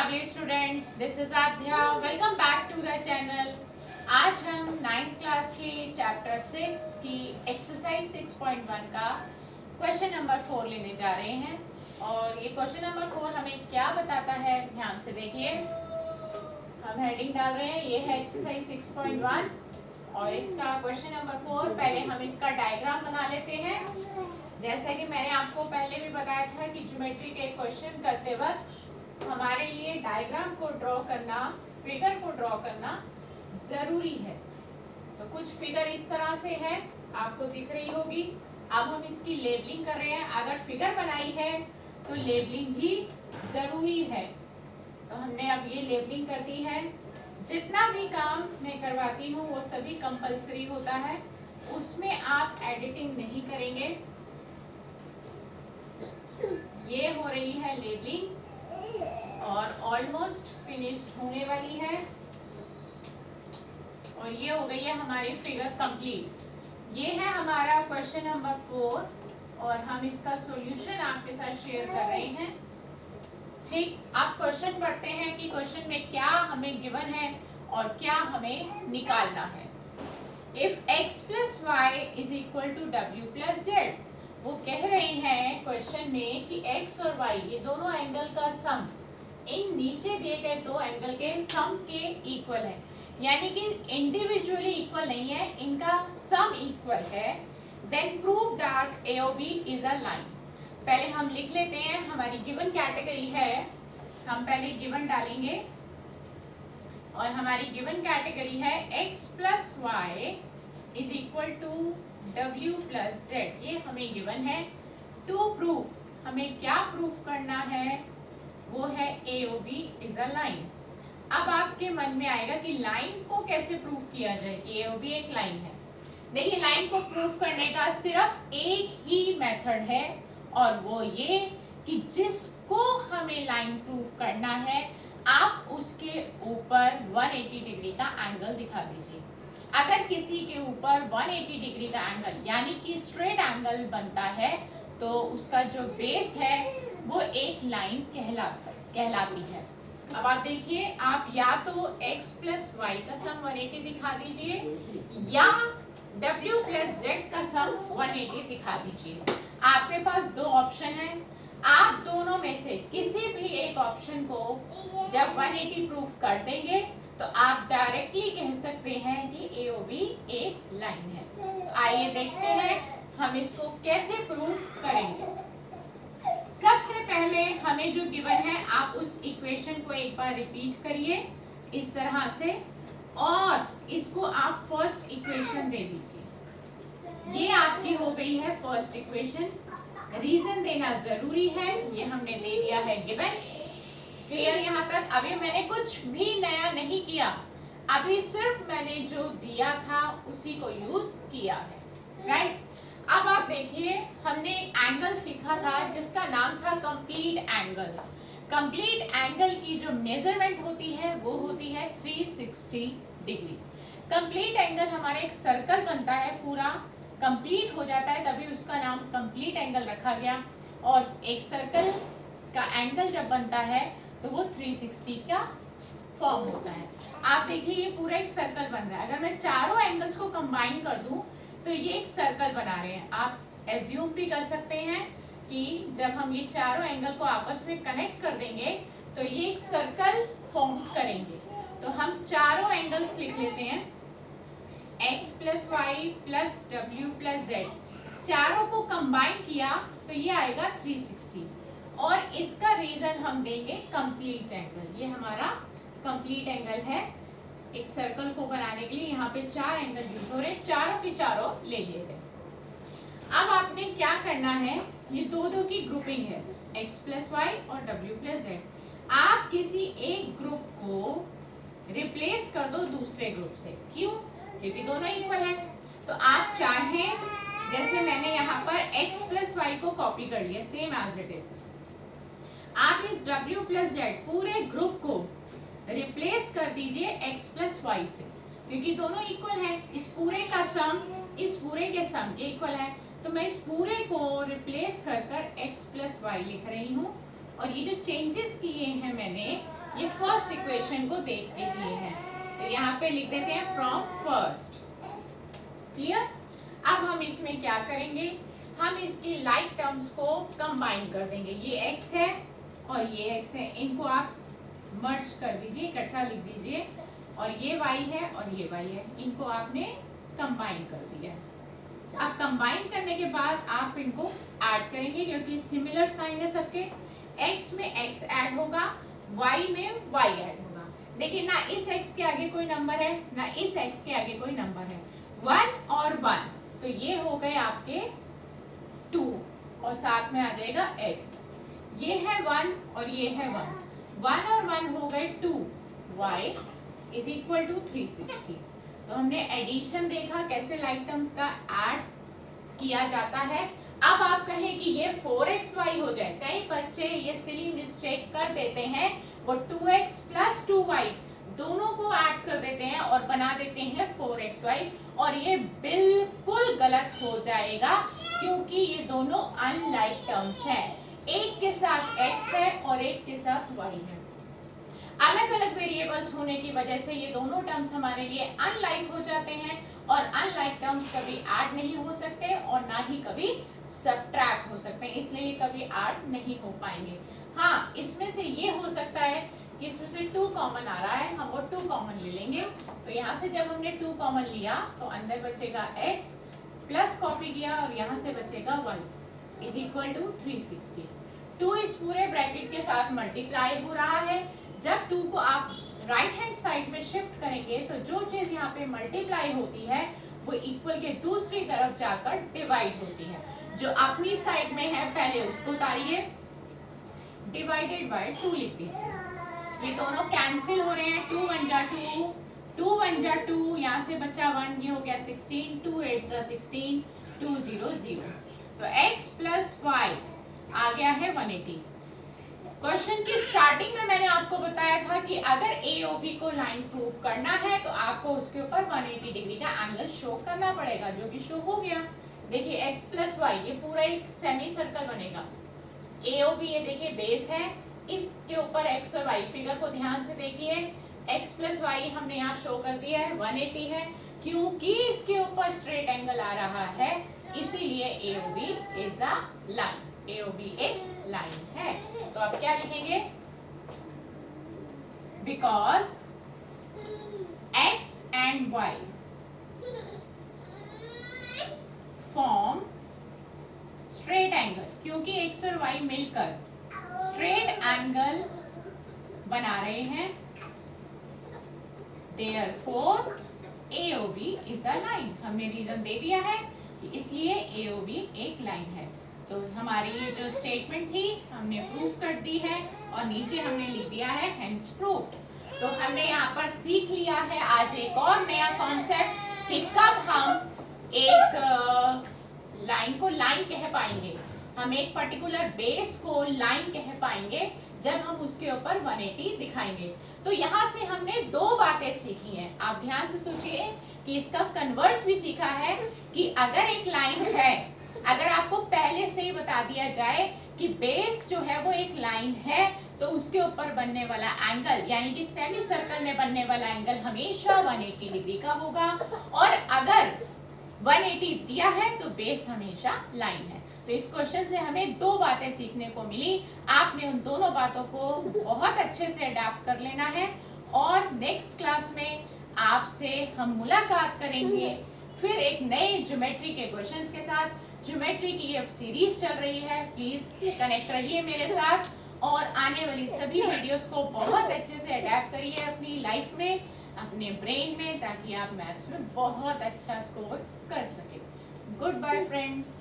lovely students, this is Adhya. Welcome back to the channel. आज हम 9th class के chapter 6 की exercise 6.1 का क्वेश्चन नंबर 4 लेने जा रहे हैं और ये क्वेश्चन नंबर 4 हमें क्या बताता है, ध्यान से देखिए। हम हेडिंग डाल रहे हैं, ये है एक्सरसाइज 6.1 और इसका क्वेश्चन नंबर 4। पहले हम इसका डायग्राम बना लेते हैं। जैसा कि मैंने आपको पहले भी बताया था कि ज्योमेट्री के क्वेश्चन करते वक्त हमारे लिए डायग्राम को ड्रॉ करना, फिगर को ड्रॉ करना जरूरी है। तो कुछ फिगर इस तरह से है, आपको दिख रही होगी। अब हम इसकी लेबलिंग कर रहे हैं। अगर फिगर बनाई है तो लेबलिंग भी जरूरी है। तो हमने अब ये लेबलिंग कर दी है। जितना भी काम मैं करवाती हूँ वो सभी कंपलसरी होता है, उसमें आप एडिटिंग नहीं करेंगे। ये हो रही है लेबलिंग और ऑलमोस्ट फिनिश्ड होने वाली है और ये हो गई है हमारी फिगर कंप्लीट। ये है हमारा क्वेश्चन नंबर 4 और हम इसका सॉल्यूशन आपके साथ शेयर कर रहे हैं। ठीक, आप क्वेश्चन पढ़ते हैं कि क्वेश्चन में क्या हमें गिवन है और क्या हमें निकालना है। If x plus y is equal to w plus z, वो कह रहे हैं क्वेश्चन में कि x और y ये दोनों एंगल का सम इन नीचे दिए गए दो एंगल के सम के इक्वल है, यानी कि इंडिविजुअली इक्वल नहीं है, इनका सम इक्वल है। Then prove that AOB is a line. पहले हम लिख लेते हैं, हमारी गिवन कैटेगरी है, हम पहले गिवन डालेंगे और हमारी गिवन कैटेगरी है x plus y is equal to w plus z. ये हमें गिवन है। टू प्रूफ, हमें क्या प्रूफ करना है, वो है AOB इज अ लाइन। अब आपके मन में आएगा कि लाइन को कैसे प्रूफ किया जाए कि AOB एक लाइन है। देखिए, लाइन को प्रूफ करने का सिर्फ एक ही मेथड है और वो ये कि जिसको हमें लाइन प्रूफ करना है आप उसके ऊपर 180 डिग्री का एंगल दिखा दीजिए। अगर किसी के ऊपर 180 डिग्री का एंगल यानी कि स्ट्रेट एंगल बनता है तो उसका जो बेस है वो एक लाइन कहलाती है। अब आप देखिए, आप या तो x प्लस वाई का सम 180 दिखा दीजिए या w प्लस जेड का सम 180 दिखा दीजिए। आपके पास दो ऑप्शन है, आप दोनों में से किसी भी एक ऑप्शन को जब 180 प्रूफ कर देंगे तो आप डायरेक्टली कह सकते हैं कि AOB एक लाइन है। तो आइए देखते हैं हम इसको कैसे प्रूफ करेंगे। सबसे पहले हमें जो गिवन है आप उस इक्वेशन को एक बार रिपीट करिए इस तरह से और इसको आप फर्स्ट इक्वेशन दे दीजिए। ये आपकी हो गई है फर्स्ट इक्वेशन। रीजन देना जरूरी है, ये हमने दे दिया है गिवन। क्लियर यहाँ तक? अभी मैंने कुछ भी नया नहीं किया, अभी सिर्फ मैंने जो दिया था उसी को यूज किया है, राइट? अब आप देखिए, हमने एंगल सीखा था जिसका नाम था कंप्लीट एंगल। कंप्लीट एंगल की जो मेजरमेंट होती है वो होती है 360 डिग्री। कंप्लीट एंगल हमारा एक सर्कल बनता है, पूरा कंप्लीट हो जाता है तभी उसका नाम कंप्लीट एंगल रखा गया। और एक सर्कल का एंगल जब बनता है तो वो 360 का फॉर्म होता है। आप देखिए, ये पूरा एक सर्कल बन रहा है। अगर मैं चारों एंगल्स को कंबाइन कर दूं तो ये एक सर्कल बना रहे हैं। आप एज्यूम भी कर सकते हैं कि जब हम ये चारों एंगल को आपस में कनेक्ट कर देंगे तो ये एक सर्कल फॉर्म करेंगे। तो हम चारों एंगल्स लिख लेते हैं, x plus y plus w plus z. चारों को कंबाइन किया तो ये आएगा 360 और इसका रीजन हम देंगे कंप्लीट एंगल। ये हमारा कंप्लीट एंगल है। एक सर्कल को बनाने के लिए यहाँ पे चार एंगल यूज हो रहे हैं, चारों के चारों ले लिए गए। अब आपने क्या करना है, ये दो की ग्रुपिंग है, x प्लस वाई और w प्लस जेड। आप किसी एक ग्रुप को रिप्लेस कर दो दूसरे ग्रुप से। क्यों? क्योंकि दोनों इक्वल है। तो आप चाहें, जैसे मैंने यहाँ पर x प्लस वाई को कॉपी कर लिया सेम एज इट इज, आप इस w प्लस जेड पूरे ग्रुप को रिप्लेस कर दीजिए x प्लस वाई से, क्योंकि दोनों इक्वल है। इस पूरे का सम इस पूरे के सम के इक्वल है, तो मैं इस पूरे को रिप्लेस कर x प्लस वाई लिख रही हूँ। और ये जो चेंजेस किए हैं मैंने, ये फर्स्ट इक्वेशन को देखते हुए है, तो यहाँ पे लिख देते हैं फ्रॉम फर्स्ट। क्लियर? अब हम इसमें क्या करेंगे, हम इसकी लाइक टर्म्स को कंबाइन कर देंगे। ये x है और ये x है, इनको आप मर्ज कर दीजिए, इकट्ठा लिख दीजिए। और ये y है और ये y है, इनको आपने कंबाइन कर दिया। अब कंबाइन करने के बाद आप इनको ऐड करेंगे, क्योंकि सिमिलर साइन है सबके। x में x ऐड होगा, y में y ऐड होगा। देखिए ना, इस x के आगे कोई नंबर है ना इस x के आगे कोई नंबर है, 1 और 1, तो ये हो गए आपके 2 और साथ में आ जाएगा x। ये है 1 और ये है 1, 1 और 1 हो गए 2, y इज इक्वल टू 360। तो हमने एडिशन देखा कैसे लाइक टर्म्स का ऐड किया जाता है। अब आप कहें कि ये 4xy हो जाए, कई बच्चे ये सिली मिस्टेक कर देते हैं, वो 2x प्लस 2y दोनों को ऐड कर देते हैं और बना देते हैं 4xy, और ये बिल्कुल गलत हो जाएगा, क्योंकि ये दोनों अनलाइक टर्म्स हैं। एक के साथ x है और एक के साथ y है। अलग अलग वेरिएबल्स होने की वजह से ये दोनों टर्म्स हमारे लिए अनलाइक हो जाते हैं, और अनलाइक टर्म्स कभी ऐड नहीं हो सकते और ना ही कभी सब्ट्रैक्ट हो सकते हैं, इसलिए ये कभी ऐड नहीं हो पाएंगे। हाँ, इसमें से ये हो सकता है कि इसमें से 2 कॉमन आ रहा है, हम वो 2 कॉमन ले लेंगे। तो यहाँ से जब हमने 2 कॉमन लिया तो अंदर बचेगा x, प्लस कॉपी किया और यहाँ से बचेगा 1 इज इक्वल टू 360। 2 इस पूरे ब्रैकेट के साथ मल्टीप्लाई हो रहा है। जब 2 को आप राइट हैंड साइड में शिफ्ट करेंगे तो जो चीज यहाँ पे मल्टीप्लाई होती है वो इक्वल के दूसरी तरफ जाकर डिवाइड होती है। जो अपनी साइड में है पहले उसको उतारिए, डिवाइडेड बाय 2 लिख दीजिए। ये दोनों कैंसिल हो रहे हैं, 2 1 जा 2, 2 1 जा 2, यहाँ से बचा 1, ये हो गया 16, 2 8 जा 16, 2 0 0। तो x प्लस y आ गया है 180। क्वेश्चन की स्टार्टिंग में मैंने आपको बताया था कि अगर AOB को लाइन प्रूफ करना है तो आपको उसके ऊपर 180 डिग्री का एंगल शो करना पड़ेगा, जो कि शो हो गया। देखिए x प्लस वाई, ये पूरा एक सेमी सर्कल बनेगा। AOB ये देखिए बेस है, इसके ऊपर x और y, फिगर को ध्यान से देखिए, x प्लस वाई हमने यहाँ शो कर दिया है 180 है, क्योंकि इसके ऊपर स्ट्रेट एंगल आ रहा है, इसीलिए AOB is a line. AOB एक लाइन है। तो आप क्या लिखेंगे, because x and y form straight angle, क्योंकि x और y मिलकर स्ट्रेट एंगल बना रहे हैं, therefore AOB is a line. हमने रीजन दे दिया है कि इसलिए AOB एक लाइन है। तो हमारी ये जो स्टेटमेंट थी हमने प्रूफ कर दी है, और नीचे हमने लिख दिया है हेंस प्रूफ्ड। तो हमने यहाँ पर सीख लिया है आज एक और नया कॉन्सेप्ट कि कब हम एक लाइन को लाइन कह पाएंगे, हम एक पर्टिकुलर बेस को लाइन कह पाएंगे जब हम उसके ऊपर 180 दिखाएंगे। तो यहाँ से हमने 2 बातें सीखी हैं, आप ध्यान से सोचिए कि इसका कन्वर्स भी सीखा है कि अगर एक लाइन है, अगर आपको पहले से ही बता दिया जाए कि बेस जो है वो एक लाइन है, तो उसके ऊपर बनने वाला एंगल यानी कि सेमी सर्कल में बनने वाला एंगल हमेशा 180 डिग्री का होगा, और अगर 180 दिया है तो बेस हमेशा लाइन है। तो इस क्वेश्चन से हमें 2 बातें सीखने को मिली, आपने उन दोनों बातों को बहुत अच्छे से अडॉप्ट कर लेना है, और नेक्स्ट क्लास में आपसे हम मुलाकात करेंगे फिर एक नए ज्योमेट्री के क्वेश्चंस के साथ। ज्योमेट्री की अब सीरीज चल रही है, प्लीज कनेक्ट रहिए मेरे साथ, और आने वाली सभी वीडियोस को बहुत अच्छे से अडैप्ट करिए अपनी लाइफ में, अपने ब्रेन में, ताकि आप मैथ्स में बहुत अच्छा स्कोर कर सके। Good bye friends.